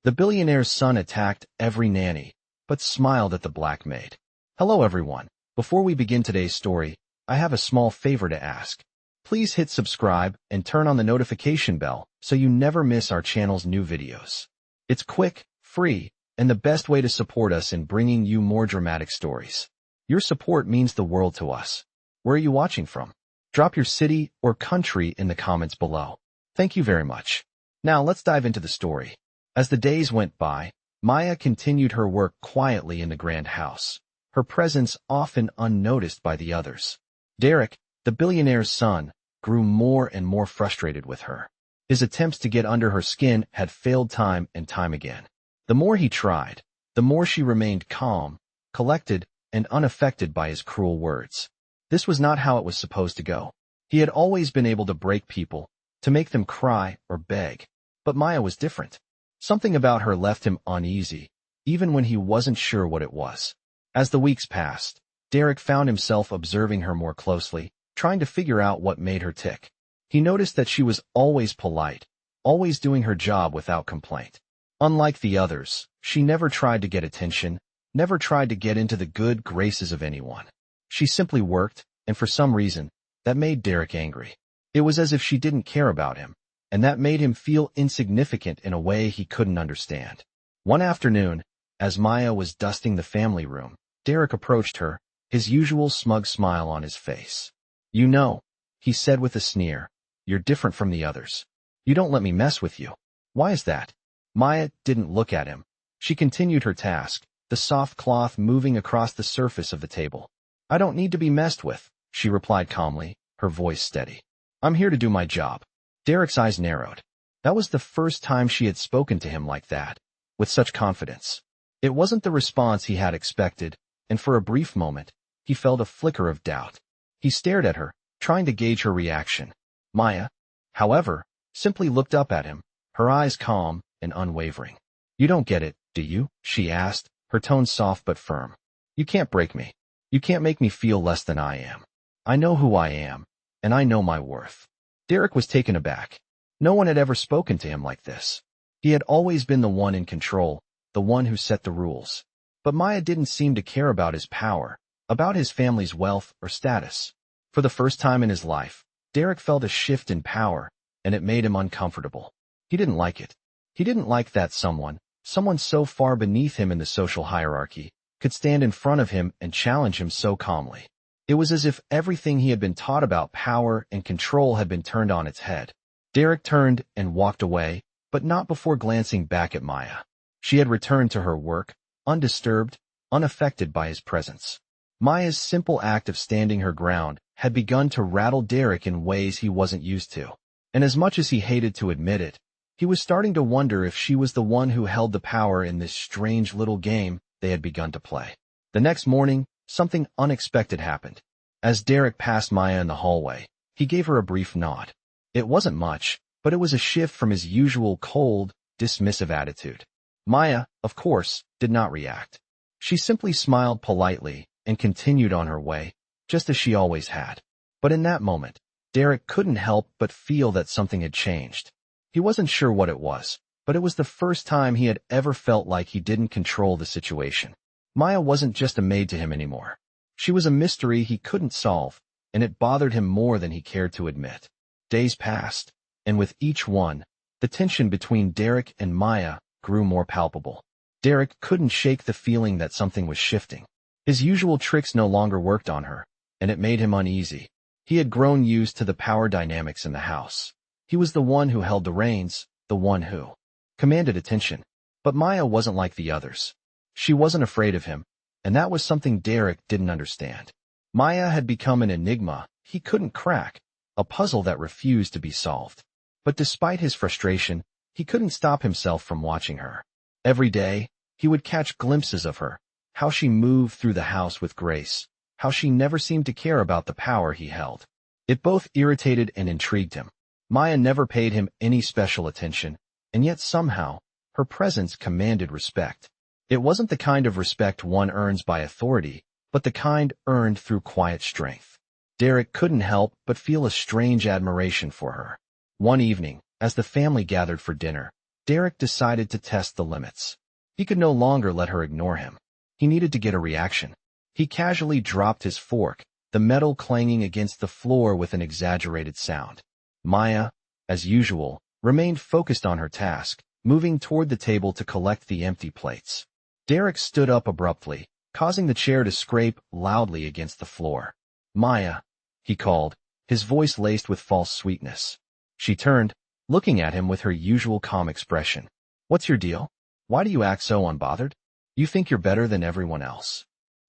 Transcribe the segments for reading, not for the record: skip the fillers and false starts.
The billionaire's son attacked every nanny, but smiled at the black maid. Hello everyone. Before we begin today's story, I have a small favor to ask. Please hit subscribe and turn on the notification bell so you never miss our channel's new videos. It's quick, free, and the best way to support us in bringing you more dramatic stories. Your support means the world to us. Where are you watching from? Drop your city or country in the comments below. Thank you very much. Now let's dive into the story. As the days went by, Maya continued her work quietly in the grand house, her presence often unnoticed by the others. Derek, the billionaire's son, grew more and more frustrated with her. His attempts to get under her skin had failed time and time again. The more he tried, the more she remained calm, collected, and unaffected by his cruel words. This was not how it was supposed to go. He had always been able to break people, to make them cry or beg. But Maya was different. Something about her left him uneasy, even when he wasn't sure what it was. As the weeks passed, Derek found himself observing her more closely, trying to figure out what made her tick. He noticed that she was always polite, always doing her job without complaint. Unlike the others, she never tried to get attention, never tried to get into the good graces of anyone. She simply worked, and for some reason, that made Derek angry. It was as if she didn't care about him, and that made him feel insignificant in a way he couldn't understand. One afternoon, as Maya was dusting the family room, Derek approached her, his usual smug smile on his face. "You know," he said with a sneer, "you're different from the others. You don't let me mess with you. Why is that?" Maya didn't look at him. She continued her task, the soft cloth moving across the surface of the table. "I don't need to be messed with," she replied calmly, her voice steady. "I'm here to do my job." Derek's eyes narrowed. That was the first time she had spoken to him like that, with such confidence. It wasn't the response he had expected, and for a brief moment, he felt a flicker of doubt. He stared at her, trying to gauge her reaction. Maya, however, simply looked up at him, her eyes calm and unwavering. "You don't get it, do you?" she asked, her tone soft but firm. "You can't break me. You can't make me feel less than I am. I know who I am, and I know my worth." Derek was taken aback. No one had ever spoken to him like this. He had always been the one in control, the one who set the rules. But Maya didn't seem to care about his power, about his family's wealth or status. For the first time in his life, Derek felt a shift in power, and it made him uncomfortable. He didn't like it. He didn't like that someone so far beneath him in the social hierarchy, could stand in front of him and challenge him so calmly. It was as if everything he had been taught about power and control had been turned on its head. Derek turned and walked away, but not before glancing back at Maya. She had returned to her work, undisturbed, unaffected by his presence. Maya's simple act of standing her ground had begun to rattle Derek in ways he wasn't used to. And as much as he hated to admit it, he was starting to wonder if she was the one who held the power in this strange little game they had begun to play. The next morning, something unexpected happened. As Derek passed Maya in the hallway, he gave her a brief nod. It wasn't much, but it was a shift from his usual cold, dismissive attitude. Maya, of course, did not react. She simply smiled politely and continued on her way, just as she always had. But in that moment, Derek couldn't help but feel that something had changed. He wasn't sure what it was, but it was the first time he had ever felt like he didn't control the situation. Maya wasn't just a maid to him anymore. She was a mystery he couldn't solve, and it bothered him more than he cared to admit. Days passed, and with each one, the tension between Derek and Maya grew more palpable. Derek couldn't shake the feeling that something was shifting. His usual tricks no longer worked on her, and it made him uneasy. He had grown used to the power dynamics in the house. He was the one who held the reins, the one who commanded attention. But Maya wasn't like the others. She wasn't afraid of him, and that was something Derek didn't understand. Maya had become an enigma he couldn't crack, a puzzle that refused to be solved. But despite his frustration, he couldn't stop himself from watching her. Every day, he would catch glimpses of her, how she moved through the house with grace, how she never seemed to care about the power he held. It both irritated and intrigued him. Maya never paid him any special attention, and yet somehow, her presence commanded respect. It wasn't the kind of respect one earns by authority, but the kind earned through quiet strength. Derek couldn't help but feel a strange admiration for her. One evening, as the family gathered for dinner, Derek decided to test the limits. He could no longer let her ignore him. He needed to get a reaction. He casually dropped his fork, the metal clanging against the floor with an exaggerated sound. Maya, as usual, remained focused on her task, moving toward the table to collect the empty plates. Derek stood up abruptly, causing the chair to scrape loudly against the floor. "Maya," he called, his voice laced with false sweetness. She turned, looking at him with her usual calm expression. "What's your deal? Why do you act so unbothered? You think you're better than everyone else?"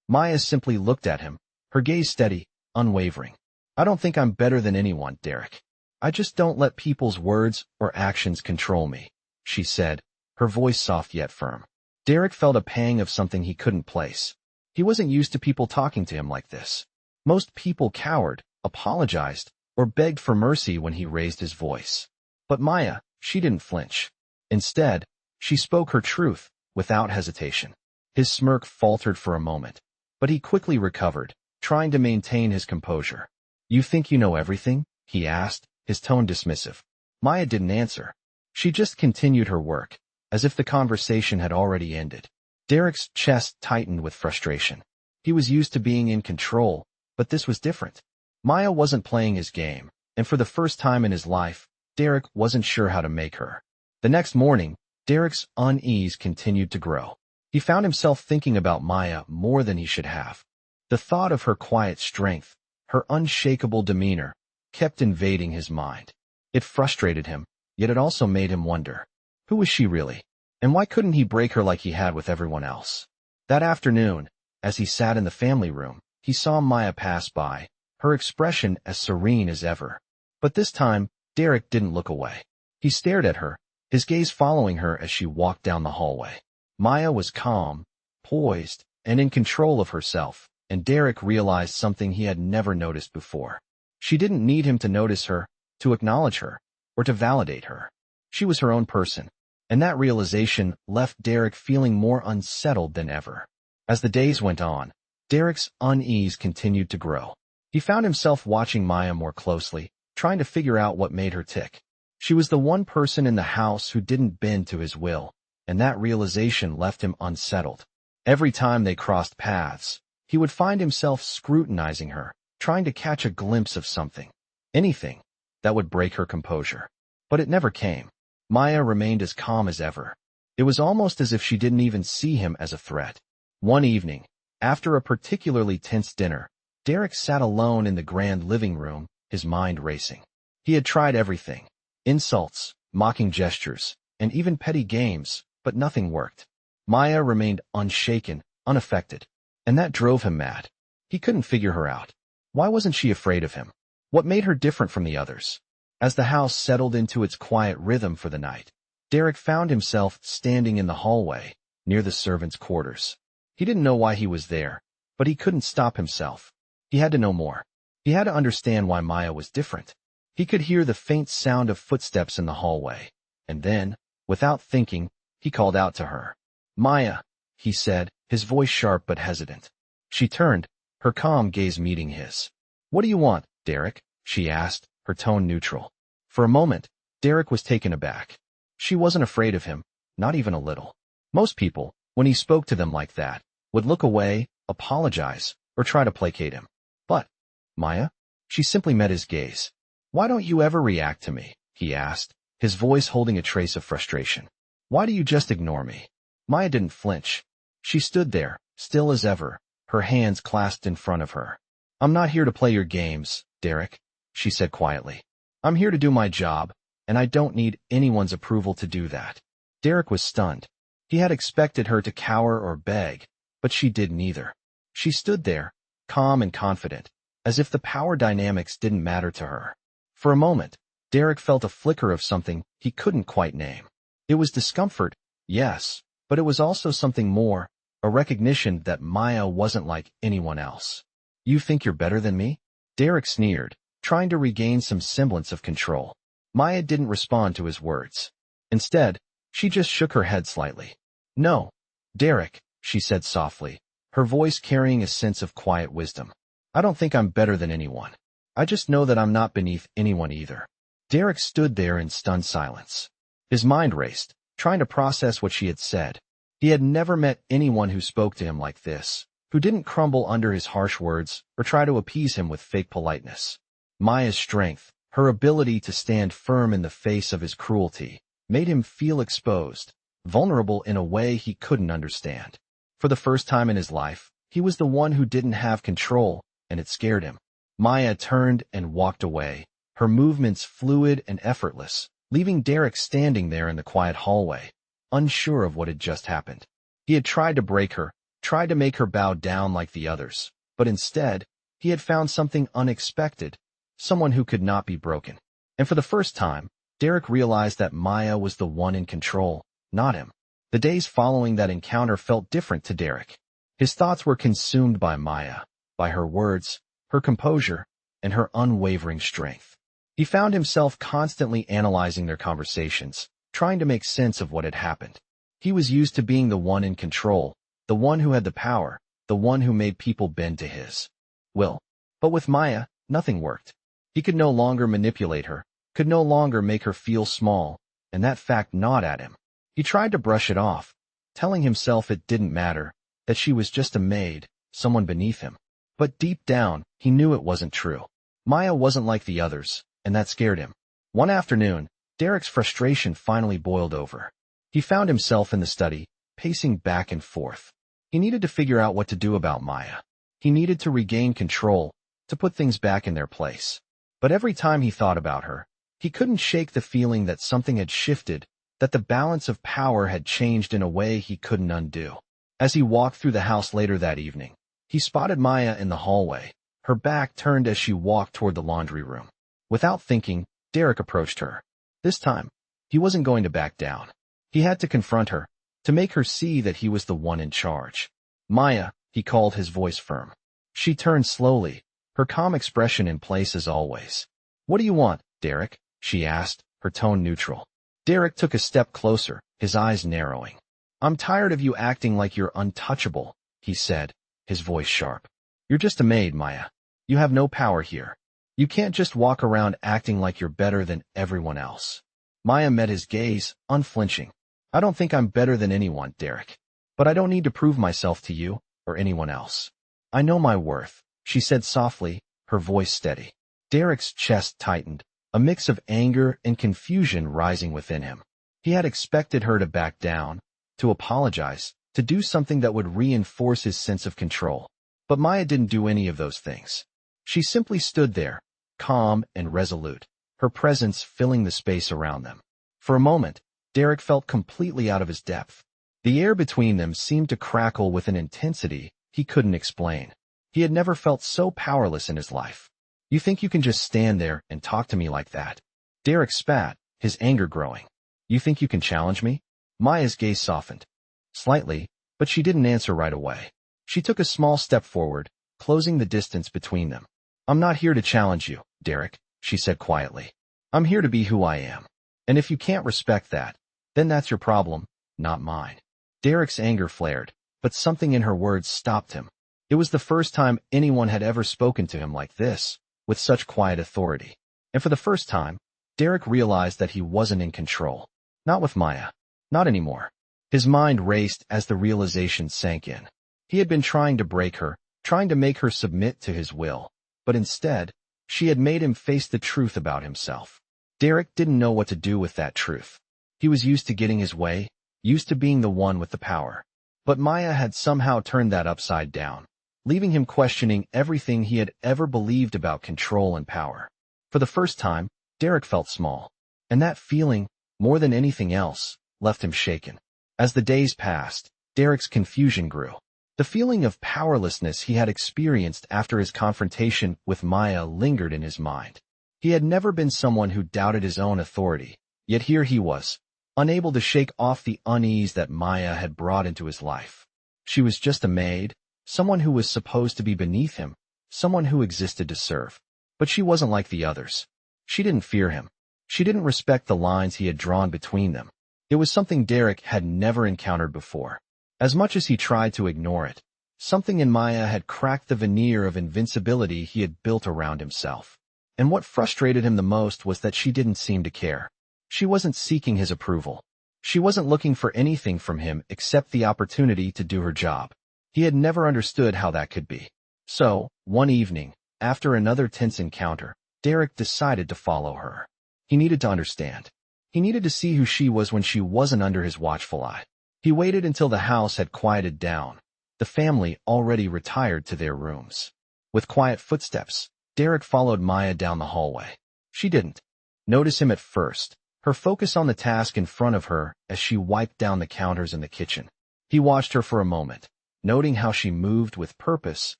Maya simply looked at him, her gaze steady, unwavering. "I don't think I'm better than anyone, Derek. I just don't let people's words or actions control me," she said, her voice soft yet firm. Derek felt a pang of something he couldn't place. He wasn't used to people talking to him like this. Most people cowered, apologized, or begged for mercy when he raised his voice. But Maya, she didn't flinch. Instead, she spoke her truth, without hesitation. His smirk faltered for a moment, but he quickly recovered, trying to maintain his composure. "You think you know everything?" he asked, his tone dismissive. Maya didn't answer. She just continued her work, as if the conversation had already ended. Derek's chest tightened with frustration. He was used to being in control, but this was different. Maya wasn't playing his game, and for the first time in his life, Derek wasn't sure how to make her. The next morning, Derek's unease continued to grow. He found himself thinking about Maya more than he should have. The thought of her quiet strength, her unshakable demeanor, kept invading his mind. It frustrated him, yet it also made him wonder. Who was she really? And why couldn't he break her like he had with everyone else? That afternoon, as he sat in the family room, he saw Maya pass by, her expression as serene as ever. But this time, Derek didn't look away. He stared at her, his gaze following her as she walked down the hallway. Maya was calm, poised, and in control of herself, and Derek realized something he had never noticed before. She didn't need him to notice her, to acknowledge her, or to validate her. She was her own person, and that realization left Derek feeling more unsettled than ever. As the days went on, Derek's unease continued to grow. He found himself watching Maya more closely, trying to figure out what made her tick. She was the one person in the house who didn't bend to his will, and that realization left him unsettled. Every time they crossed paths, he would find himself scrutinizing her, trying to catch a glimpse of something, anything, that would break her composure. But it never came. Maya remained as calm as ever. It was almost as if she didn't even see him as a threat. One evening, after a particularly tense dinner, Derek sat alone in the grand living room, his mind racing. He had tried everything: insults, mocking gestures, and even petty games, but nothing worked. Maya remained unshaken, unaffected, and that drove him mad. He couldn't figure her out. Why wasn't she afraid of him? What made her different from the others? As the house settled into its quiet rhythm for the night, Derek found himself standing in the hallway, near the servants' quarters. He didn't know why he was there, but he couldn't stop himself. He had to know more. He had to understand why Maya was different. He could hear the faint sound of footsteps in the hallway, and then, without thinking, he called out to her. "Maya," he said, his voice sharp but hesitant. She turned, her calm gaze meeting his. "What do you want, Derek?" she asked, her tone neutral. For a moment, Derek was taken aback. She wasn't afraid of him, not even a little. Most people, when he spoke to them like that, would look away, apologize, or try to placate him. But, Maya? She simply met his gaze. "Why don't you ever react to me?" he asked, his voice holding a trace of frustration. "Why do you just ignore me?" Maya didn't flinch. She stood there, still as ever, her hands clasped in front of her. "I'm not here to play your games, Derek," she said quietly. "I'm here to do my job, and I don't need anyone's approval to do that." Derek was stunned. He had expected her to cower or beg, but she did neither. She stood there, calm and confident, as if the power dynamics didn't matter to her. For a moment, Derek felt a flicker of something he couldn't quite name. It was discomfort, yes, but it was also something more, a recognition that Maya wasn't like anyone else. "You think you're better than me?" Derek sneered, trying to regain some semblance of control. Maya didn't respond to his words. Instead, she just shook her head slightly. "No, Derek," she said softly, her voice carrying a sense of quiet wisdom. "I don't think I'm better than anyone. I just know that I'm not beneath anyone either." Derek stood there in stunned silence. His mind raced, trying to process what she had said. He had never met anyone who spoke to him like this, who didn't crumble under his harsh words or try to appease him with fake politeness. Maya's strength, her ability to stand firm in the face of his cruelty, made him feel exposed, vulnerable in a way he couldn't understand. For the first time in his life, he was the one who didn't have control, and it scared him. Maya turned and walked away, her movements fluid and effortless, leaving Derek standing there in the quiet hallway, unsure of what had just happened. He had tried to break her, tried to make her bow down like the others, but instead, he had found something unexpected, someone who could not be broken. And for the first time, Derek realized that Maya was the one in control, not him. The days following that encounter felt different to Derek. His thoughts were consumed by Maya, by her words, her composure, and her unwavering strength. He found himself constantly analyzing their conversations, trying to make sense of what had happened. He was used to being the one in control, the one who had the power, the one who made people bend to his will. But with Maya, nothing worked. He could no longer manipulate her, could no longer make her feel small, and that fact gnawed at him. He tried to brush it off, telling himself it didn't matter, that she was just a maid, someone beneath him. But deep down, he knew it wasn't true. Maya wasn't like the others, and that scared him. One afternoon, Derek's frustration finally boiled over. He found himself in the study, pacing back and forth. He needed to figure out what to do about Maya. He needed to regain control, to put things back in their place. But every time he thought about her, he couldn't shake the feeling that something had shifted, that the balance of power had changed in a way he couldn't undo. As he walked through the house later that evening, he spotted Maya in the hallway, her back turned as she walked toward the laundry room. Without thinking, Derek approached her. This time, he wasn't going to back down. He had to confront her, to make her see that he was the one in charge. Maya, he called, his voice firm. She turned slowly, her calm expression in place as always. "What do you want, Derek?" she asked, her tone neutral. Derek took a step closer, his eyes narrowing. "I'm tired of you acting like you're untouchable," he said, his voice sharp. "You're just a maid, Maya. You have no power here. You can't just walk around acting like you're better than everyone else." Maya met his gaze, unflinching. "I don't think I'm better than anyone, Derek. But I don't need to prove myself to you, or anyone else. I know my worth," she said softly, her voice steady. Derek's chest tightened, a mix of anger and confusion rising within him. He had expected her to back down, to apologize, to do something that would reinforce his sense of control. But Maya didn't do any of those things. She simply stood there, calm and resolute, her presence filling the space around them. For a moment, Derek felt completely out of his depth. The air between them seemed to crackle with an intensity he couldn't explain. He had never felt so powerless in his life. "You think you can just stand there and talk to me like that?" Derek spat, his anger growing. "You think you can challenge me?" Maya's gaze softened. Slightly, but she didn't answer right away. She took a small step forward, closing the distance between them. "I'm not here to challenge you, Derek," she said quietly. "I'm here to be who I am. And if you can't respect that, then that's your problem, not mine." Derek's anger flared, but something in her words stopped him. It was the first time anyone had ever spoken to him like this, with such quiet authority. And for the first time, Derek realized that he wasn't in control. Not with Maya. Not anymore. His mind raced as the realization sank in. He had been trying to break her, trying to make her submit to his will, but instead, she had made him face the truth about himself. Derek didn't know what to do with that truth. He was used to getting his way, used to being the one with the power. But Maya had somehow turned that upside down, leaving him questioning everything he had ever believed about control and power. For the first time, Derek felt small, and that feeling, more than anything else, left him shaken. As the days passed, Derek's confusion grew. The feeling of powerlessness he had experienced after his confrontation with Maya lingered in his mind. He had never been someone who doubted his own authority, yet here he was, unable to shake off the unease that Maya had brought into his life. She was just a maid, someone who was supposed to be beneath him, someone who existed to serve. But she wasn't like the others. She didn't fear him. She didn't respect the lines he had drawn between them. It was something Derek had never encountered before. As much as he tried to ignore it, something in Maya had cracked the veneer of invincibility he had built around himself. And what frustrated him the most was that she didn't seem to care. She wasn't seeking his approval. She wasn't looking for anything from him except the opportunity to do her job. He had never understood how that could be. So, one evening, after another tense encounter, Derek decided to follow her. He needed to understand. He needed to see who she was when she wasn't under his watchful eye. He waited until the house had quieted down, the family already retired to their rooms. With quiet footsteps, Derek followed Maya down the hallway. She didn't notice him at first, her focus on the task in front of her as she wiped down the counters in the kitchen. He watched her for a moment, noting how she moved with purpose,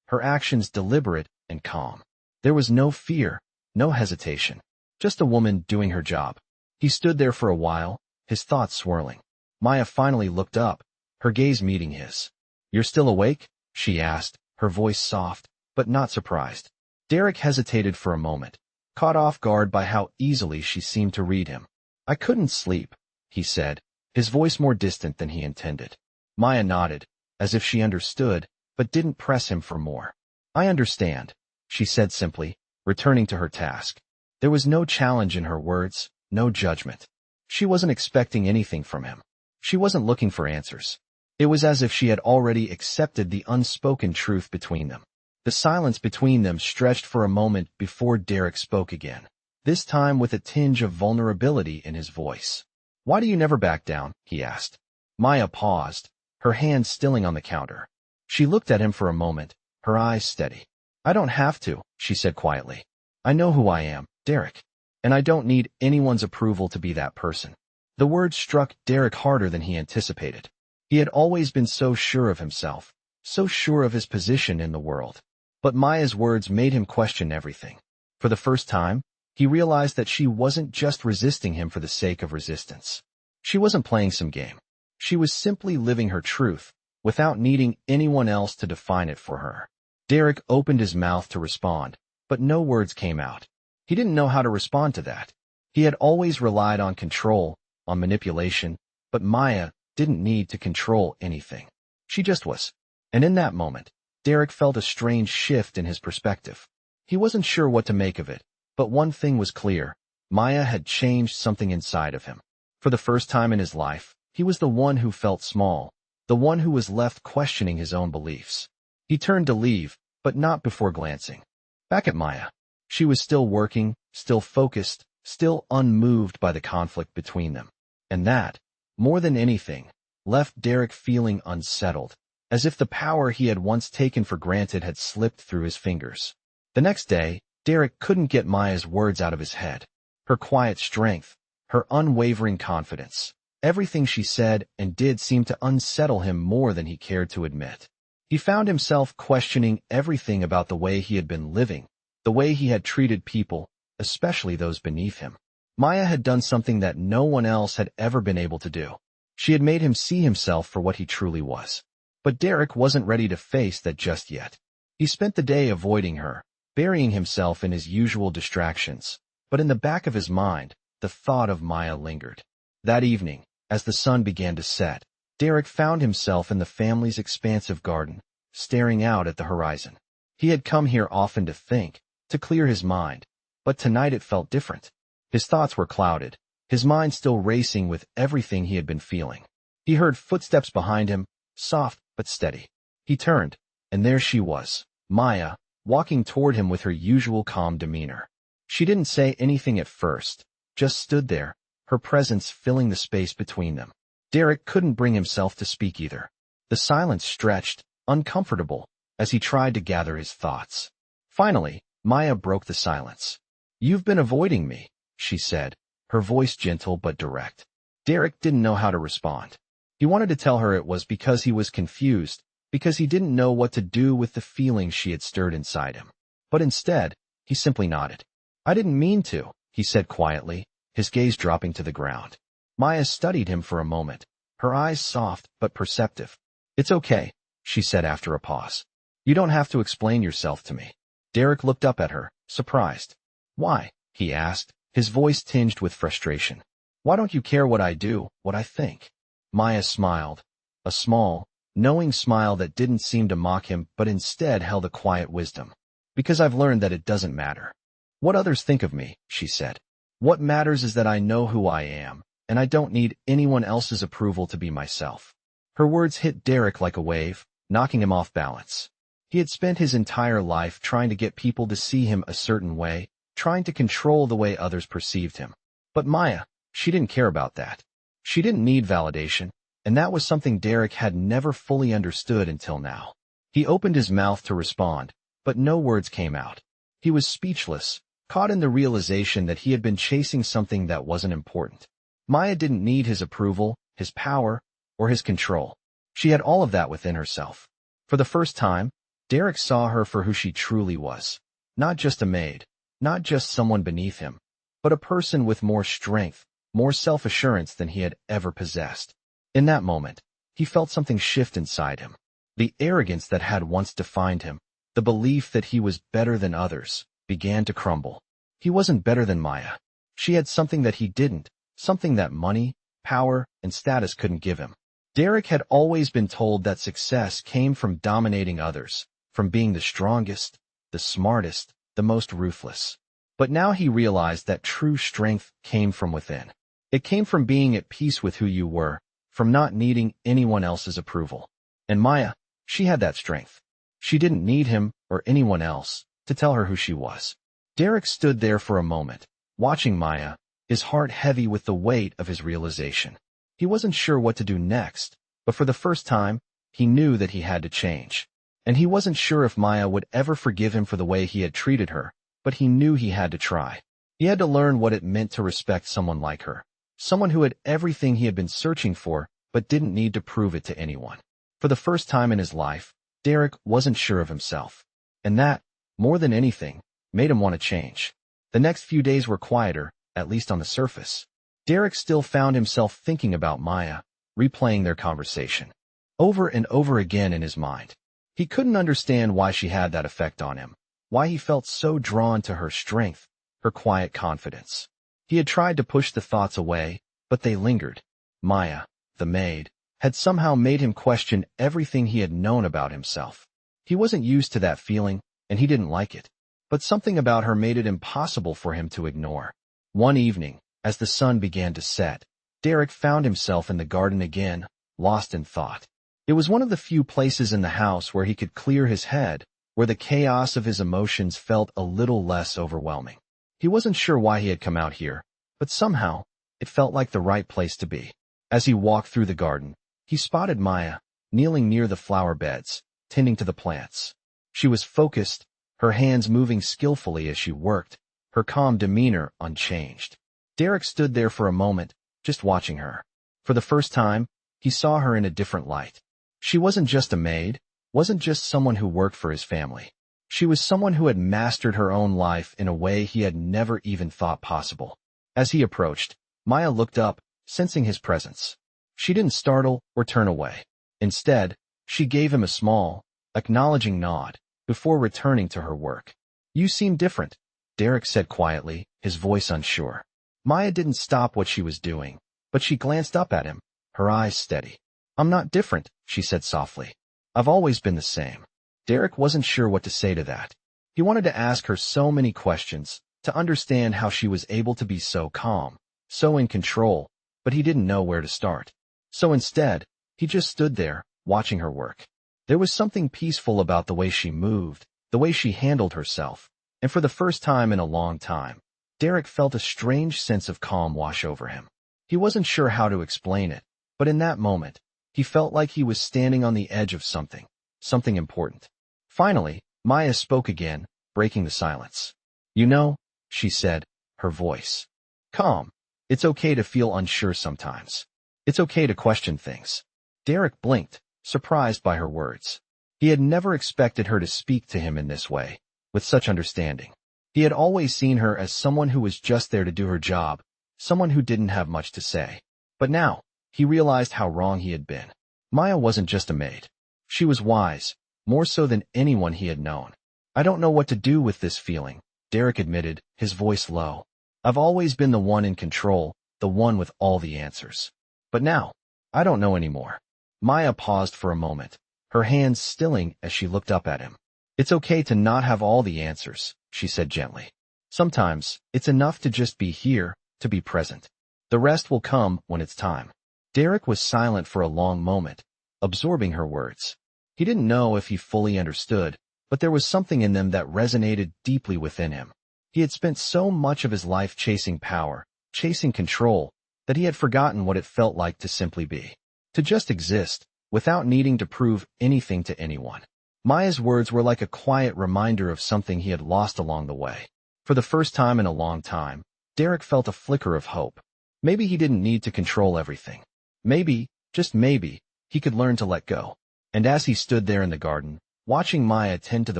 her actions deliberate and calm. There was no fear, no hesitation, just a woman doing her job. He stood there for a while, his thoughts swirling. Maya finally looked up, her gaze meeting his. "You're still awake?" she asked, her voice soft, but not surprised. Derek hesitated for a moment, caught off guard by how easily she seemed to read him. "I couldn't sleep," he said, his voice more distant than he intended. Maya nodded, as if she understood, but didn't press him for more. "I understand," she said simply, returning to her task. There was no challenge in her words, no judgment. She wasn't expecting anything from him. She wasn't looking for answers. It was as if she had already accepted the unspoken truth between them. The silence between them stretched for a moment before Derek spoke again, this time with a tinge of vulnerability in his voice. "Why do you never back down?" he asked. Maya paused, her hand stilling on the counter. She looked at him for a moment, her eyes steady. "I don't have to," she said quietly. "I know who I am, Derek. And I don't need anyone's approval to be that person." The words struck Derek harder than he anticipated. He had always been so sure of himself, so sure of his position in the world. But Maya's words made him question everything. For the first time, he realized that she wasn't just resisting him for the sake of resistance. She wasn't playing some game. She was simply living her truth, without needing anyone else to define it for her. Derek opened his mouth to respond, but no words came out. He didn't know how to respond to that. He had always relied on control, on manipulation, but Maya didn't need to control anything. She just was. And in that moment, Derek felt a strange shift in his perspective. He wasn't sure what to make of it, but one thing was clear. Maya had changed something inside of him. For the first time in his life, he was the one who felt small, the one who was left questioning his own beliefs. He turned to leave, but not before glancing back at Maya. She was still working, still focused, still unmoved by the conflict between them. And that, more than anything, left Derek feeling unsettled, as if the power he had once taken for granted had slipped through his fingers. The next day, Derek couldn't get Maya's words out of his head. Her quiet strength, her unwavering confidence, everything she said and did seemed to unsettle him more than he cared to admit. He found himself questioning everything about the way he had been living, the way he had treated people, especially those beneath him. Maya had done something that no one else had ever been able to do. She had made him see himself for what he truly was. But Derek wasn't ready to face that just yet. He spent the day avoiding her, burying himself in his usual distractions, but in the back of his mind, the thought of Maya lingered. That evening, as the sun began to set, Derek found himself in the family's expansive garden, staring out at the horizon. He had come here often to think, to clear his mind, but tonight it felt different. His thoughts were clouded, his mind still racing with everything he had been feeling. He heard footsteps behind him, soft but steady. He turned, and there she was, Maya, walking toward him with her usual calm demeanor. She didn't say anything at first, just stood there, her presence filling the space between them. Derek couldn't bring himself to speak either. The silence stretched, uncomfortable, as he tried to gather his thoughts. Finally, Maya broke the silence. "You've been avoiding me," she said, her voice gentle but direct. Derek didn't know how to respond. He wanted to tell her it was because he was confused, because he didn't know what to do with the feelings she had stirred inside him. But instead, he simply nodded. "I didn't mean to," he said quietly, his gaze dropping to the ground. Maya studied him for a moment, her eyes soft but perceptive. "It's okay," she said after a pause. "You don't have to explain yourself to me." Derek looked up at her, surprised. "Why?" he asked, his voice tinged with frustration. "Why don't you care what I do, what I think?" Maya smiled, a small, knowing smile that didn't seem to mock him but instead held a quiet wisdom. "Because I've learned that it doesn't matter what others think of me," she said. "What matters is that I know who I am, and I don't need anyone else's approval to be myself. Her words hit Derek like a wave, knocking him off balance. He had spent his entire life trying to get people to see him a certain way, trying to control the way others perceived him. But Maya, she didn't care about that. She didn't need validation, and that was something Derek had never fully understood until now. He opened his mouth to respond, but no words came out. He was speechless, caught in the realization that he had been chasing something that wasn't important. Maya didn't need his approval, his power, or his control. She had all of that within herself. For the first time, Derek saw her for who she truly was. Not just a maid, not just someone beneath him, but a person with more strength, more self-assurance than he had ever possessed. In that moment, he felt something shift inside him. The arrogance that had once defined him, the belief that he was better than others, began to crumble. He wasn't better than Maya. She had something that he didn't, something that money, power, and status couldn't give him. Derek had always been told that success came from dominating others, from being the strongest, the smartest, the most ruthless. But now he realized that true strength came from within. It came from being at peace with who you were, from not needing anyone else's approval. And Maya, she had that strength. She didn't need him or anyone else to tell her who she was. Derek stood there for a moment, watching Maya, his heart heavy with the weight of his realization. He wasn't sure what to do next, but for the first time, he knew that he had to change. And he wasn't sure if Maya would ever forgive him for the way he had treated her, but he knew he had to try. He had to learn what it meant to respect someone like her, someone who had everything he had been searching for, but didn't need to prove it to anyone. For the first time in his life, Derek wasn't sure of himself. And that, more than anything, made him want to change. The next few days were quieter, at least on the surface. Derek still found himself thinking about Maya, replaying their conversation, over and over again in his mind. He couldn't understand why she had that effect on him, why he felt so drawn to her strength, her quiet confidence. He had tried to push the thoughts away, but they lingered. Maya, the maid, had somehow made him question everything he had known about himself. He wasn't used to that feeling, and he didn't like it. But something about her made it impossible for him to ignore. One evening, as the sun began to set, Derek found himself in the garden again, lost in thought. It was one of the few places in the house where he could clear his head, where the chaos of his emotions felt a little less overwhelming. He wasn't sure why he had come out here, but somehow, it felt like the right place to be. As he walked through the garden, he spotted Maya, kneeling near the flower beds, tending to the plants. She was focused, her hands moving skillfully as she worked, her calm demeanor unchanged. Derek stood there for a moment, just watching her. For the first time, he saw her in a different light. She wasn't just a maid, wasn't just someone who worked for his family. She was someone who had mastered her own life in a way he had never even thought possible. As he approached, Maya looked up, sensing his presence. She didn't startle or turn away. Instead, she gave him a small, acknowledging nod, before returning to her work. "You seem different," Derek said quietly, his voice unsure. Maya didn't stop what she was doing, but she glanced up at him, her eyes steady. "I'm not different," she said softly. "I've always been the same." Derek wasn't sure what to say to that. He wanted to ask her so many questions, to understand how she was able to be so calm, so in control, but he didn't know where to start. So instead, he just stood there, watching her work. There was something peaceful about the way she moved, the way she handled herself, and for the first time in a long time, Derek felt a strange sense of calm wash over him. He wasn't sure how to explain it, but in that moment, he felt like he was standing on the edge of something important. Finally, Maya spoke again, breaking the silence. "You know," she said, her voice calm, "it's okay to feel unsure sometimes. It's okay to question things." Derek blinked, surprised by her words. He had never expected her to speak to him in this way, with such understanding. He had always seen her as someone who was just there to do her job, someone who didn't have much to say. But now, he realized how wrong he had been. Maya wasn't just a maid. She was wise, more so than anyone he had known. "I don't know what to do with this feeling," Derek admitted, his voice low. "I've always been the one in control, the one with all the answers. But now, I don't know anymore." Maya paused for a moment, her hands stilling as she looked up at him. "It's okay to not have all the answers," she said gently. "Sometimes, it's enough to just be here, to be present." The rest will come when it's time. Derek was silent for a long moment, absorbing her words. He didn't know if he fully understood, but there was something in them that resonated deeply within him. He had spent so much of his life chasing power, chasing control, that he had forgotten what it felt like to simply be. To just exist, without needing to prove anything to anyone. Maya's words were like a quiet reminder of something he had lost along the way. For the first time in a long time, Derek felt a flicker of hope. Maybe he didn't need to control everything. Maybe, just maybe, he could learn to let go. And as he stood there in the garden, watching Maya tend to the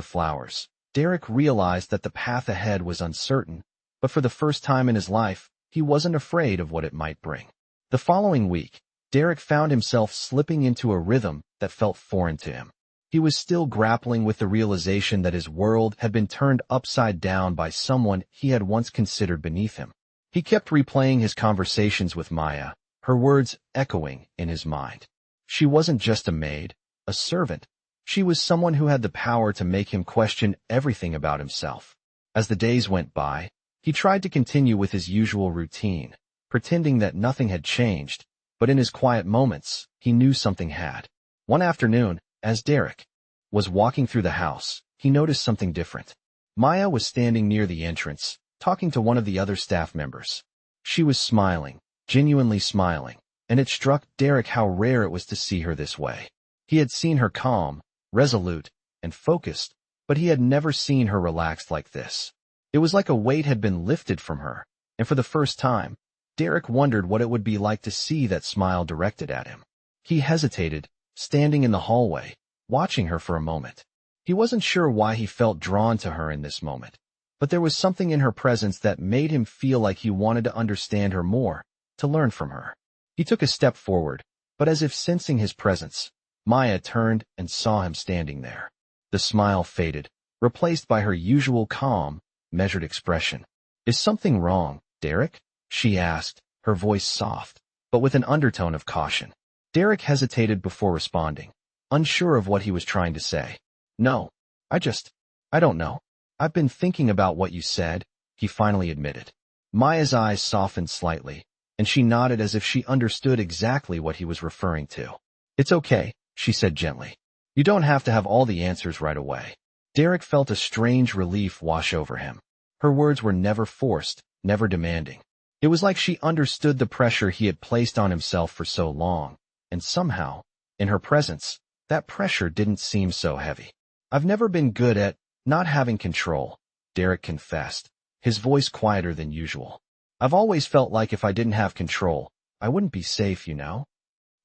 flowers, Derek realized that the path ahead was uncertain, but for the first time in his life, he wasn't afraid of what it might bring. The following week, Derek found himself slipping into a rhythm that felt foreign to him. He was still grappling with the realization that his world had been turned upside down by someone he had once considered beneath him. He kept replaying his conversations with Maya, her words echoing in his mind. She wasn't just a maid, a servant. She was someone who had the power to make him question everything about himself. As the days went by, he tried to continue with his usual routine, pretending that nothing had changed, but in his quiet moments, he knew something had. One afternoon, as Derek was walking through the house, he noticed something different. Maya was standing near the entrance, talking to one of the other staff members. She was smiling, genuinely smiling, and it struck Derek how rare it was to see her this way. He had seen her calm, resolute, and focused, but he had never seen her relaxed like this. It was like a weight had been lifted from her, and for the first time, Derek wondered what it would be like to see that smile directed at him. He hesitated, standing in the hallway, watching her for a moment. He wasn't sure why he felt drawn to her in this moment, but there was something in her presence that made him feel like he wanted to understand her more, to learn from her. He took a step forward, but as if sensing his presence, Maya turned and saw him standing there. The smile faded, replaced by her usual calm, measured expression. "Is something wrong, Derek?" she asked, her voice soft, but with an undertone of caution. Derek hesitated before responding, unsure of what he was trying to say. "No, I don't know. I've been thinking about what you said," he finally admitted. Maya's eyes softened slightly, and she nodded as if she understood exactly what he was referring to. "It's okay," she said gently. "You don't have to have all the answers right away." Derek felt a strange relief wash over him. Her words were never forced, never demanding. It was like she understood the pressure he had placed on himself for so long, and somehow, in her presence, that pressure didn't seem so heavy. "I've never been good at not having control," Derek confessed, his voice quieter than usual. "I've always felt like if I didn't have control, I wouldn't be safe, you know?"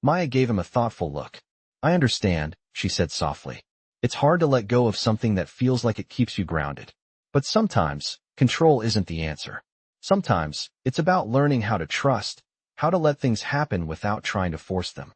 Maya gave him a thoughtful look. "I understand," she said softly. "It's hard to let go of something that feels like it keeps you grounded. But sometimes, control isn't the answer. Sometimes, it's about learning how to trust, how to let things happen without trying to force them."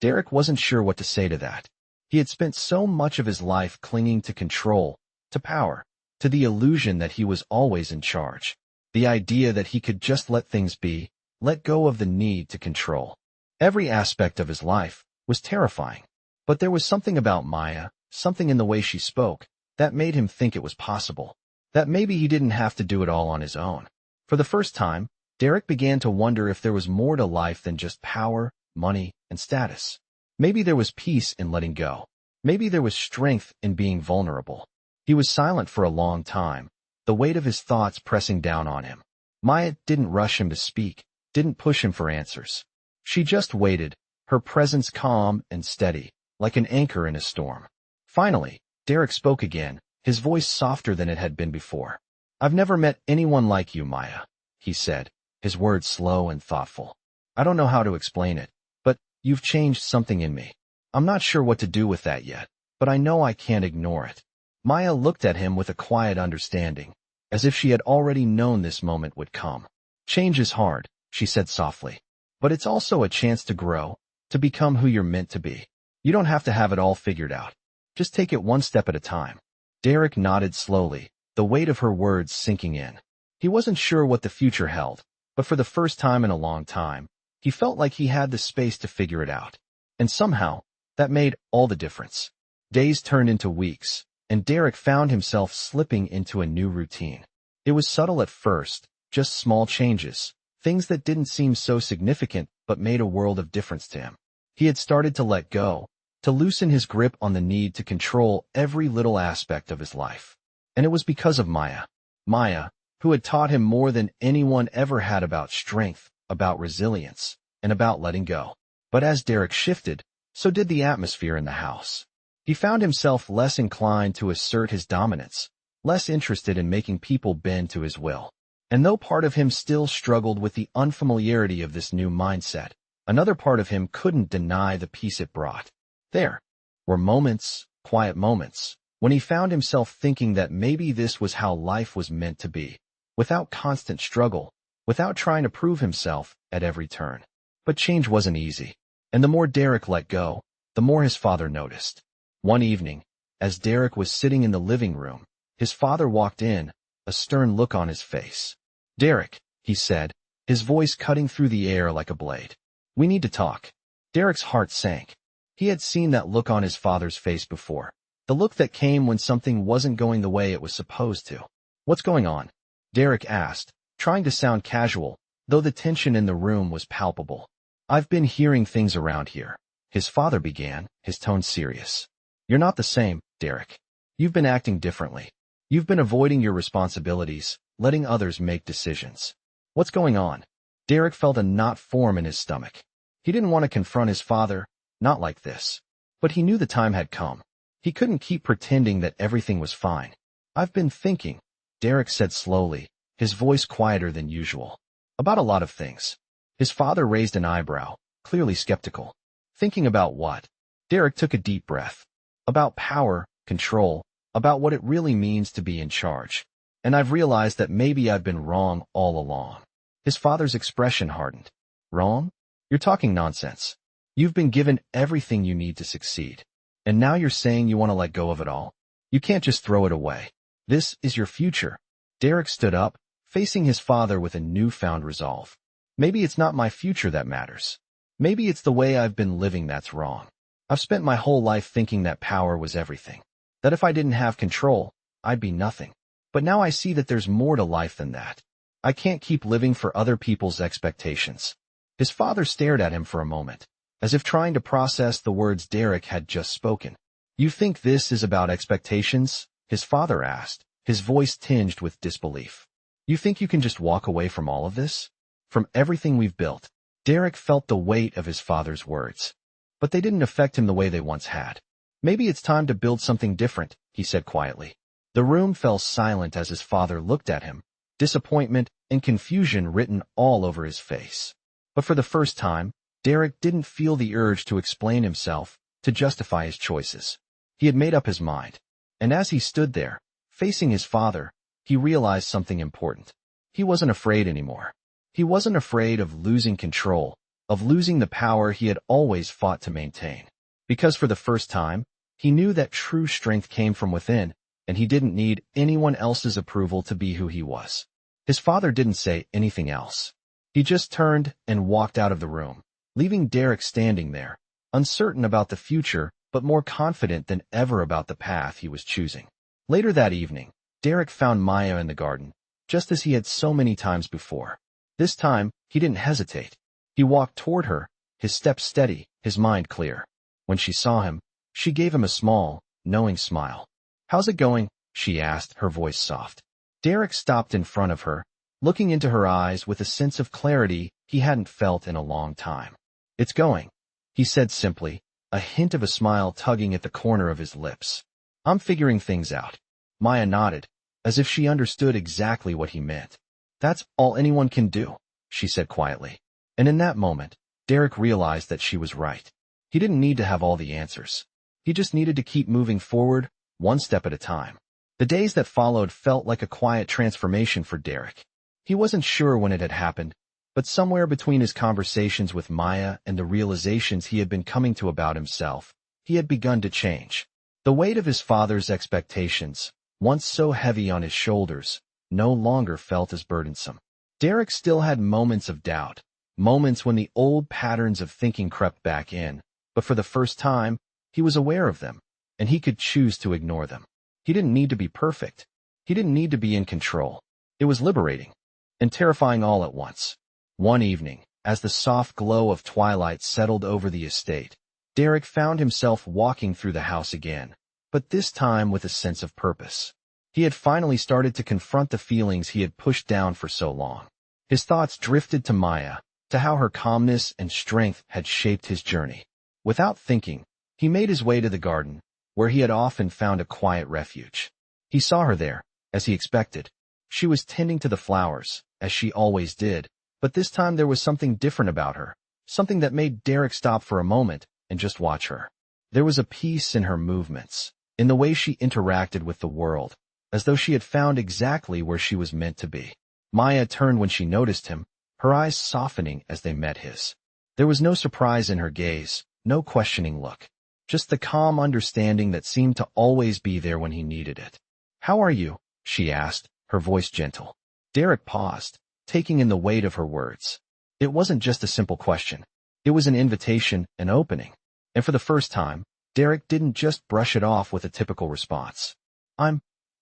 Derek wasn't sure what to say to that. He had spent so much of his life clinging to control, to power, to the illusion that he was always in charge. The idea that he could just let things be, let go of the need to control every aspect of his life, was terrifying. But there was something about Maya, something in the way she spoke, that made him think it was possible, that maybe he didn't have to do it all on his own. For the first time, Derek began to wonder if there was more to life than just power, money, and status. Maybe there was peace in letting go. Maybe there was strength in being vulnerable. He was silent for a long time, the weight of his thoughts pressing down on him. Maya didn't rush him to speak, didn't push him for answers. She just waited, her presence calm and steady, like an anchor in a storm. Finally, Derek spoke again, his voice softer than it had been before. "I've never met anyone like you, Maya," he said, his words slow and thoughtful. "I don't know how to explain it, but you've changed something in me. I'm not sure what to do with that yet, but I know I can't ignore it." Maya looked at him with a quiet understanding, as if she had already known this moment would come. "Change is hard," she said softly, "but it's also a chance to grow, to become who you're meant to be. You don't have to have it all figured out. Just take it one step at a time." Derek nodded slowly, the weight of her words sinking in. He wasn't sure what the future held, but for the first time in a long time, he felt like he had the space to figure it out. And somehow, that made all the difference. Days turned into weeks, and Derek found himself slipping into a new routine. It was subtle at first, just small changes, things that didn't seem so significant but made a world of difference to him. He had started to let go, to loosen his grip on the need to control every little aspect of his life. And it was because of Maya. Maya, who had taught him more than anyone ever had about strength, about resilience, and about letting go. But as Derek shifted, so did the atmosphere in the house. He found himself less inclined to assert his dominance, less interested in making people bend to his will. And though part of him still struggled with the unfamiliarity of this new mindset, another part of him couldn't deny the peace it brought. There were moments, quiet moments, when he found himself thinking that maybe this was how life was meant to be, without constant struggle, without trying to prove himself at every turn. But change wasn't easy, and the more Derek let go, the more his father noticed. One evening, as Derek was sitting in the living room, his father walked in, a stern look on his face. "Derek," he said, his voice cutting through the air like a blade. "We need to talk." Derek's heart sank. He had seen that look on his father's face before, the look that came when something wasn't going the way it was supposed to. "What's going on?" Derek asked, trying to sound casual, though the tension in the room was palpable. "I've been hearing things around here," his father began, his tone serious. "You're not the same, Derek. You've been acting differently. You've been avoiding your responsibilities, letting others make decisions. What's going on?" Derek felt a knot form in his stomach. He didn't want to confront his father, not like this. But he knew the time had come. He couldn't keep pretending that everything was fine. "I've been thinking," Derek said slowly, his voice quieter than usual. "About a lot of things." His father raised an eyebrow, clearly skeptical. "Thinking about what?" Derek took a deep breath. "About power, control, about what it really means to be in charge. And I've realized that maybe I've been wrong all along." His father's expression hardened. "Wrong? You're talking nonsense. You've been given everything you need to succeed. And now you're saying you want to let go of it all? You can't just throw it away. This is your future." Derek stood up, facing his father with a newfound resolve. "Maybe it's not my future that matters. Maybe it's the way I've been living that's wrong. I've spent my whole life thinking that power was everything, that if I didn't have control, I'd be nothing. But now I see that there's more to life than that. I can't keep living for other people's expectations." His father stared at him for a moment, as if trying to process the words Derek had just spoken. "You think this is about expectations?" his father asked, his voice tinged with disbelief. "You think you can just walk away from all of this? From everything we've built?" Derek felt the weight of his father's words. But they didn't affect him the way they once had. "Maybe it's time to build something different," he said quietly. The room fell silent as his father looked at him, disappointment and confusion written all over his face. But for the first time, Derek didn't feel the urge to explain himself, to justify his choices. He had made up his mind. And as he stood there, facing his father, he realized something important. He wasn't afraid anymore. He wasn't afraid of losing control, of losing the power he had always fought to maintain. Because for the first time, he knew that true strength came from within, and he didn't need anyone else's approval to be who he was. His father didn't say anything else. He just turned and walked out of the room, leaving Derek standing there, uncertain about the future but more confident than ever about the path he was choosing. Later that evening, Derek found Maya in the garden, just as he had so many times before. This time, he didn't hesitate. He walked toward her, his steps steady, his mind clear. When she saw him, she gave him a small, knowing smile. "How's it going?" she asked, her voice soft. Derek stopped in front of her, looking into her eyes with a sense of clarity he hadn't felt in a long time. "It's going," he said simply, a hint of a smile tugging at the corner of his lips. "I'm figuring things out." Maya nodded, as if she understood exactly what he meant. "That's all anyone can do," she said quietly. And in that moment, Derek realized that she was right. He didn't need to have all the answers. He just needed to keep moving forward, one step at a time. The days that followed felt like a quiet transformation for Derek. He wasn't sure when it had happened, but somewhere between his conversations with Maya and the realizations he had been coming to about himself, he had begun to change. The weight of his father's expectations, once so heavy on his shoulders, no longer felt as burdensome. Derek still had moments of doubt, moments when the old patterns of thinking crept back in, but for the first time, he was aware of them, and he could choose to ignore them. He didn't need to be perfect. He didn't need to be in control. It was liberating and terrifying all at once. One evening, as the soft glow of twilight settled over the estate, Derek found himself walking through the house again, but this time with a sense of purpose. He had finally started to confront the feelings he had pushed down for so long. His thoughts drifted to Maya, to how her calmness and strength had shaped his journey. Without thinking, he made his way to the garden, where he had often found a quiet refuge. He saw her there, as he expected. She was tending to the flowers, as she always did, but this time there was something different about her, something that made Derek stop for a moment and just watch her. There was a peace in her movements, in the way she interacted with the world, as though she had found exactly where she was meant to be. Maya turned when she noticed him, her eyes softening as they met his. There was no surprise in her gaze, no questioning look, just the calm understanding that seemed to always be there when he needed it. "How are you?" she asked, her voice gentle. Derek paused, taking in the weight of her words. It wasn't just a simple question. It was an invitation, an opening. And for the first time, Derek didn't just brush it off with a typical response. "I'm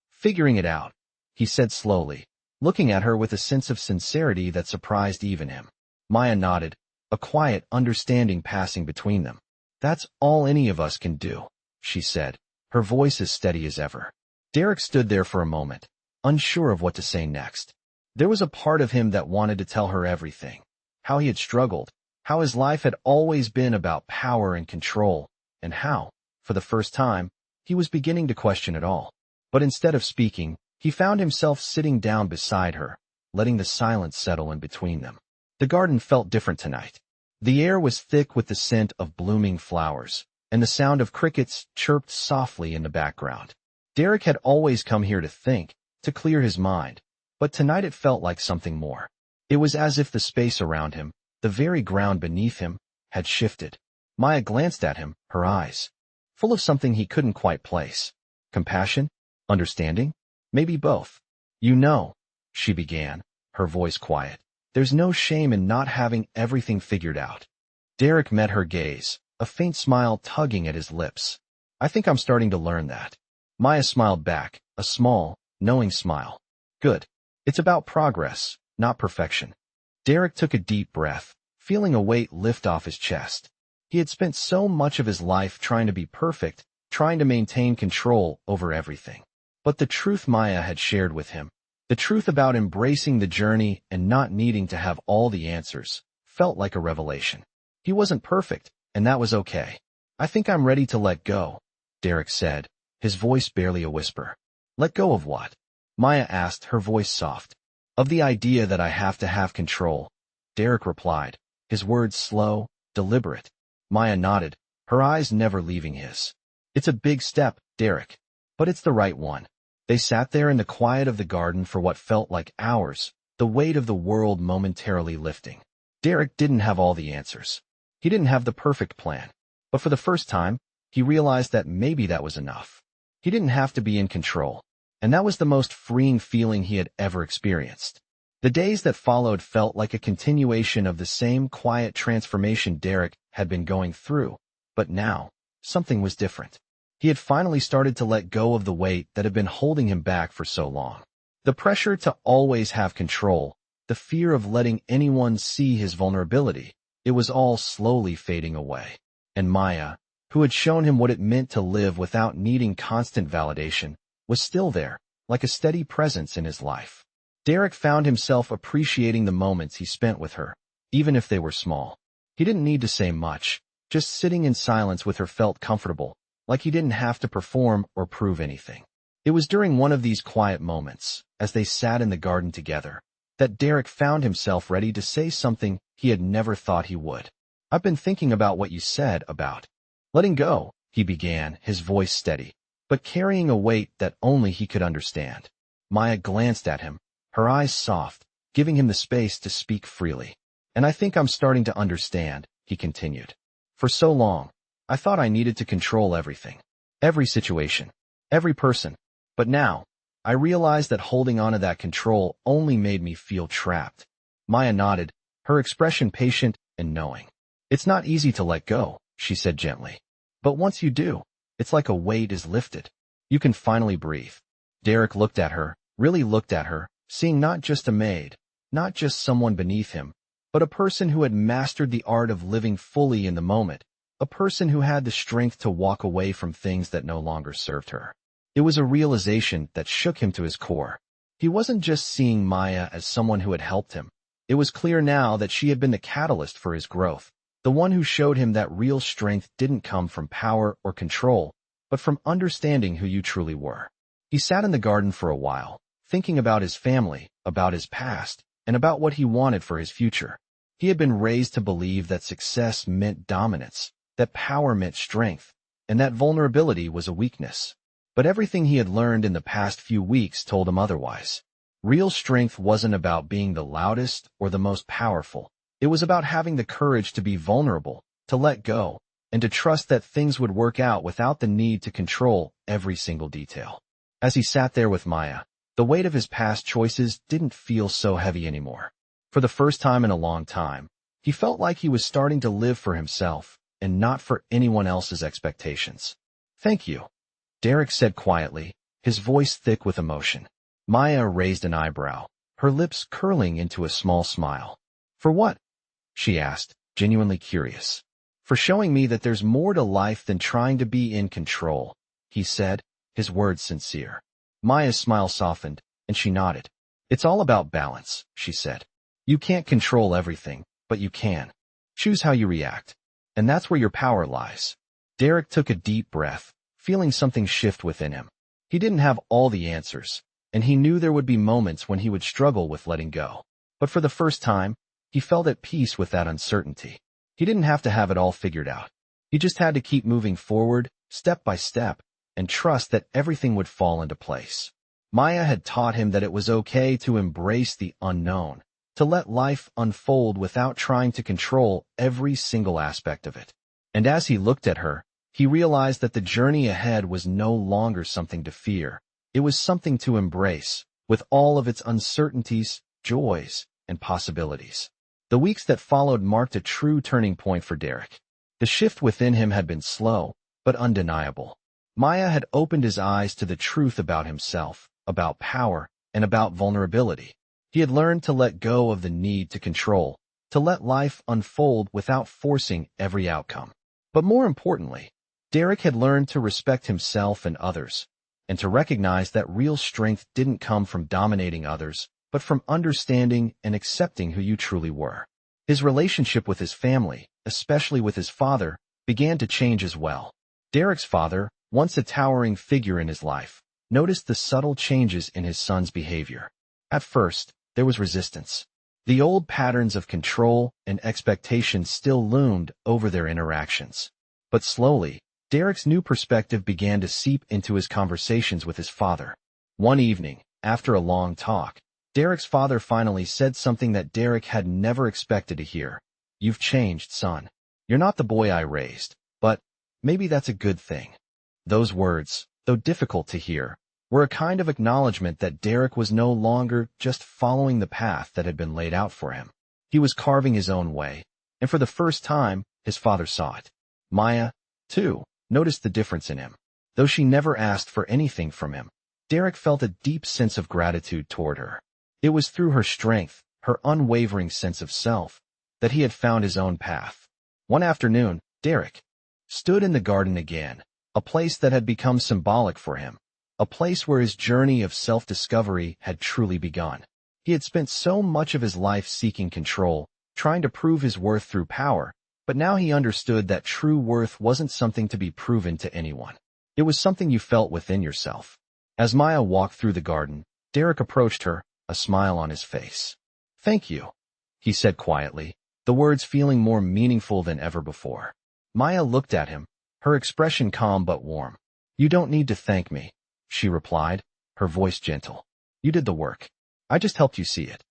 figuring it out," he said slowly, looking at her with a sense of sincerity that surprised even him. Maya nodded, a quiet understanding passing between them. "That's all any of us can do," she said, her voice as steady as ever. Derek stood there for a moment, unsure of what to say next. There was a part of him that wanted to tell her everything. How he had struggled, how his life had always been about power and control, and how, for the first time, he was beginning to question it all. But instead of speaking, he found himself sitting down beside her, letting the silence settle in between them. The garden felt different tonight. The air was thick with the scent of blooming flowers, and the sound of crickets chirped softly in the background. Derek had always come here to think, to clear his mind, but tonight it felt like something more. It was as if the space around him, the very ground beneath him, had shifted. Maya glanced at him, her eyes full of something he couldn't quite place. Compassion? Understanding? Maybe both. "You know," she began, her voice quiet, "there's no shame in not having everything figured out." Derek met her gaze, a faint smile tugging at his lips. "I think I'm starting to learn that." Maya smiled back, a small, knowing smile. "Good. It's about progress, not perfection." Derek took a deep breath, feeling a weight lift off his chest. He had spent so much of his life trying to be perfect, trying to maintain control over everything. But the truth Maya had shared with him, the truth about embracing the journey and not needing to have all the answers, felt like a revelation. He wasn't perfect, and that was okay. "I think I'm ready to let go," Derek said, his voice barely a whisper. "Let go of what?" Maya asked, her voice soft. "Of the idea that I have to have control," Derek replied, his words slow, deliberate. Maya nodded, her eyes never leaving his. "It's a big step, Derek, but it's the right one." They sat there in the quiet of the garden for what felt like hours, the weight of the world momentarily lifting. Derek didn't have all the answers. He didn't have the perfect plan. But for the first time, he realized that maybe that was enough. He didn't have to be in control. And that was the most freeing feeling he had ever experienced. The days that followed felt like a continuation of the same quiet transformation Derek had been going through. But now, something was different. He had finally started to let go of the weight that had been holding him back for so long. The pressure to always have control, the fear of letting anyone see his vulnerability, it was all slowly fading away. And Maya, who had shown him what it meant to live without needing constant validation, was still there, like a steady presence in his life. Derek found himself appreciating the moments he spent with her, even if they were small. He didn't need to say much, just sitting in silence with her felt comfortable, like he didn't have to perform or prove anything. It was during one of these quiet moments, as they sat in the garden together, that Derek found himself ready to say something he had never thought he would. "I've been thinking about what you said about letting go," he began, his voice steady, but carrying a weight that only he could understand. Maya glanced at him, her eyes soft, giving him the space to speak freely. "And I think I'm starting to understand," he continued. "For so long, I thought I needed to control everything, every situation, every person. But now, I realize that holding on to that control only made me feel trapped." Maya nodded, her expression patient and knowing. "It's not easy to let go," she said gently. "But once you do, it's like a weight is lifted. You can finally breathe." Derek looked at her, really looked at her, seeing not just a maid, not just someone beneath him, but a person who had mastered the art of living fully in the moment, a person who had the strength to walk away from things that no longer served her. It was a realization that shook him to his core. He wasn't just seeing Maya as someone who had helped him. It was clear now that she had been the catalyst for his growth, the one who showed him that real strength didn't come from power or control, but from understanding who you truly were. He sat in the garden for a while, thinking about his family, about his past, and about what he wanted for his future. He had been raised to believe that success meant dominance, that power meant strength, and that vulnerability was a weakness. But everything he had learned in the past few weeks told him otherwise. Real strength wasn't about being the loudest or the most powerful. It was about having the courage to be vulnerable, to let go, and to trust that things would work out without the need to control every single detail. As he sat there with Maya, the weight of his past choices didn't feel so heavy anymore. For the first time in a long time, he felt like he was starting to live for himself and not for anyone else's expectations. "Thank you," Derek said quietly, his voice thick with emotion. Maya raised an eyebrow, her lips curling into a small smile. "For what?" she asked, genuinely curious. "For showing me that there's more to life than trying to be in control," he said, his words sincere. Maya's smile softened, and she nodded. "It's all about balance," she said. "You can't control everything, but you can. Choose how you react. And that's where your power lies." Derek took a deep breath, feeling something shift within him. He didn't have all the answers, and he knew there would be moments when he would struggle with letting go. But for the first time, he felt at peace with that uncertainty. He didn't have to have it all figured out. He just had to keep moving forward, step by step, and trust that everything would fall into place. Maya had taught him that it was okay to embrace the unknown, to let life unfold without trying to control every single aspect of it. And as he looked at her, he realized that the journey ahead was no longer something to fear. It was something to embrace, with all of its uncertainties, joys, and possibilities. The weeks that followed marked a true turning point for Derek. The shift within him had been slow, but undeniable. Maya had opened his eyes to the truth about himself, about power, and about vulnerability. He had learned to let go of the need to control, to let life unfold without forcing every outcome. But more importantly, Derek had learned to respect himself and others, and to recognize that real strength didn't come from dominating others, but from understanding and accepting who you truly were. His relationship with his family, especially with his father, began to change as well. Derek's father, once a towering figure in his life, noticed the subtle changes in his son's behavior. At first, there was resistance. The old patterns of control and expectation still loomed over their interactions. But slowly, Derek's new perspective began to seep into his conversations with his father. One evening, after a long talk, Derek's father finally said something that Derek had never expected to hear. "You've changed, son. You're not the boy I raised, but maybe that's a good thing." Those words, though difficult to hear, were a kind of acknowledgement that Derek was no longer just following the path that had been laid out for him. He was carving his own way, and for the first time, his father saw it. Maya, too, noticed the difference in him. Though she never asked for anything from him, Derek felt a deep sense of gratitude toward her. It was through her strength, her unwavering sense of self, that he had found his own path. One afternoon, Derek stood in the garden again, a place that had become symbolic for him, a place where his journey of self-discovery had truly begun. He had spent so much of his life seeking control, trying to prove his worth through power, but now he understood that true worth wasn't something to be proven to anyone. It was something you felt within yourself. As Maya walked through the garden, Derek approached her, a smile on his face. "Thank you," he said quietly, the words feeling more meaningful than ever before. Maya looked at him, her expression calm but warm. "You don't need to thank me," she replied, her voice gentle. "You did the work. I just helped you see it."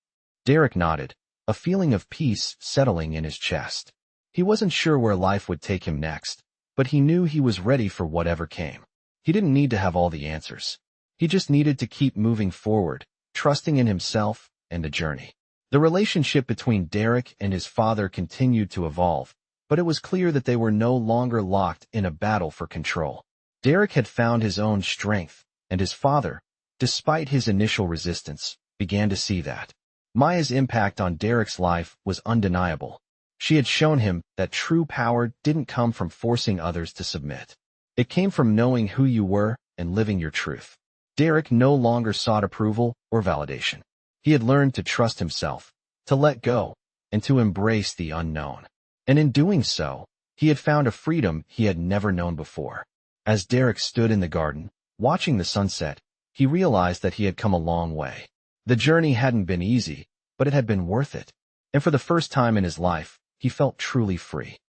Derek nodded, a feeling of peace settling in his chest. He wasn't sure where life would take him next, but he knew he was ready for whatever came. He didn't need to have all the answers. He just needed to keep moving forward, trusting in himself and the journey. The relationship between Derek and his father continued to evolve, but it was clear that they were no longer locked in a battle for control. Derek had found his own strength, and his father, despite his initial resistance, began to see that. Maya's impact on Derek's life was undeniable. She had shown him that true power didn't come from forcing others to submit. It came from knowing who you were and living your truth. Derek no longer sought approval or validation. He had learned to trust himself, to let go, and to embrace the unknown. And in doing so, he had found a freedom he had never known before. As Derek stood in the garden, watching the sunset, he realized that he had come a long way. The journey hadn't been easy, but it had been worth it. And for the first time in his life, he felt truly free.